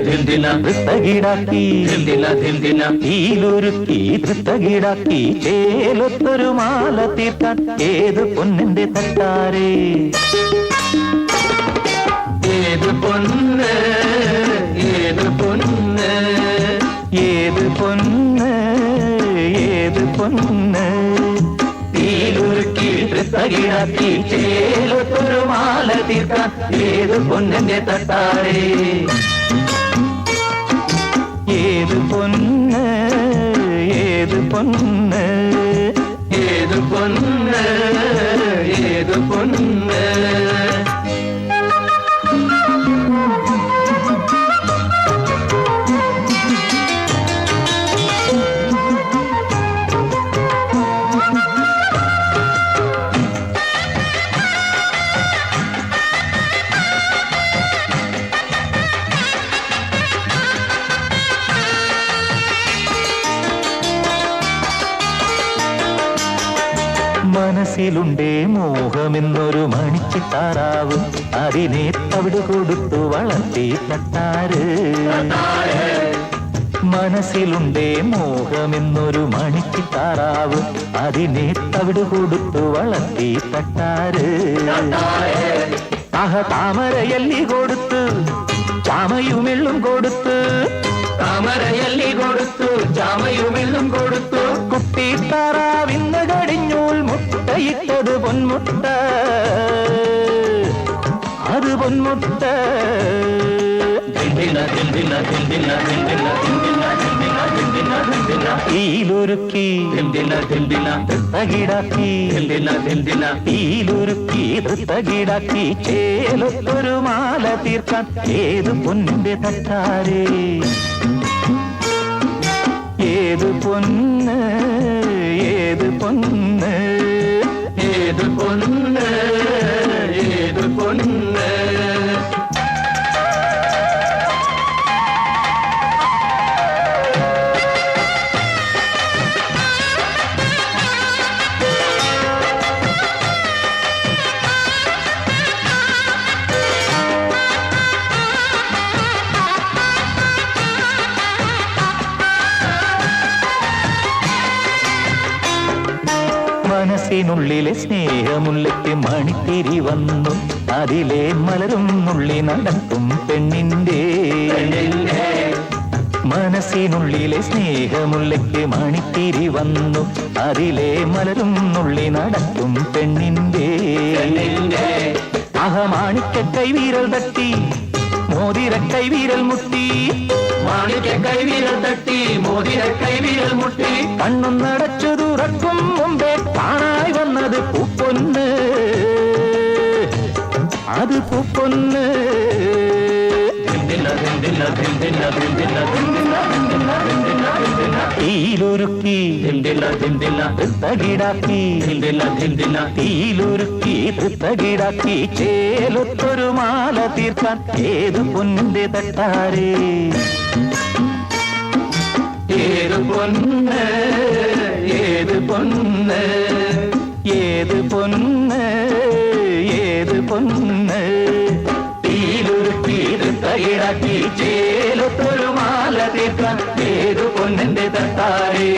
ധിന്ദിന ധൃത്തകിടാക്കി ധിന്ദിന തീയിലൊരുക്കി ധൃത്തകിടാക്കി ചേലൊത്തൊരു മാല തീർക്കാൻ ഏത് പൊന്നിന്റെ തട്ടാരേ ഏത് പൊന്ന് ഏത് പൊന്ന് ഏത് പൊന്ന് ഏത് പൊന്ന് തീയിലൊരുക്കി ധൃത്തകിടാക്കി ചേലൊത്തൊരു മാല തീർക്കാൻ ഏത് പൊന്നിന്റെ തട്ടാരേ ഏത് പൊന്ന് ഏത് പൊന്ന് ഏത് പൊന്ന് ഏത് പൊന്ന് മനസ്സിലുണ്ടേ മോഹമെന്നൊരു മണിച്ചിത്താറാവ് അതിനെ തവിട് കൊടുത്തു വളർത്തി തട്ടാര് മനസ്സിലുണ്ടേ മോഹമെന്നൊരു മണിച്ചിത്താറാവ് അതിനെ തവിട് കൊടുത്തു വളർത്തി തട്ടാര് താമരയല്ലി കൊടുത്ത് ചാമയുമെള്ളും കൊടുത്ത് താമരയല്ലി കൊടുത്തു ചാമയുമെള്ളും കൊടുത്തു കുട്ടിത്താറാവിന്ന് കടിഞ്ഞൂൽ മുട്ടയിട്ടത് പൊന്മുട്ട അത് പൊന്മുട്ട തീയിലൊരുക്കി ധൃത്തകിടാക്കി തീയിലൊരുക്കി ധൃത്തകിടാക്കി ചേലൊത്തൊരു മാല തീർക്കാൻ ഏത് പൊന്നിന്റെ തട്ടാരേ ഏത് പൊന്ന് ഏത് പൊന്ന് ഏത് പൊന്ന് ഏത് പൊന്ന് മനസ്സിനുള്ളിലെ സ്നേഹമുള്ളിക്ക് മണിത്തിരി വന്നു അതിലെ മലരും നുള്ളി നടക്കും പെണ്ണിന്റെ മനസ്സിനുള്ളിലെ സ്നേഹമുള്ളിക്ക് മണിത്തിരി വന്നു അതിലെ മലരും നുള്ളി നടക്കും പെണ്ണിന്റെ മാണിക്ക കൈവീരൽ തട്ടി മോതിര കൈവീരൽ മുട്ടി മാണിക്ക കൈവീരൽ തട്ടി മോതിര കൈവീരൽ മുട്ടി കണ്ണും നടച്ചു തുറക്കും മുമ്പേ കാണായി വന്നത് പൂപ്പൊന്ന് അത് പൂപ്പൊന്ന് തീയിലൊരുക്കി ധൃത്തകിടാക്കി തീയിലൊരുക്കി ധൃത്തകിടാക്കി ചേലൊത്തൊരു മാല തീർക്കാൻ ഏത് പൊന്നിന്റെ തട്ടാരേ ഏത് പൊന്ന് ഏത് പൊന്ന് ഏത് പൊന്ന് ഏത് പൊന്ന് തീയിലൊരുക്കി ധൃത്തകിടാക്കി ചേലൊത്തൊരു മാല തീർക്കാൻ ഏത് പൊന്നിന്റെ തട്ടാരേ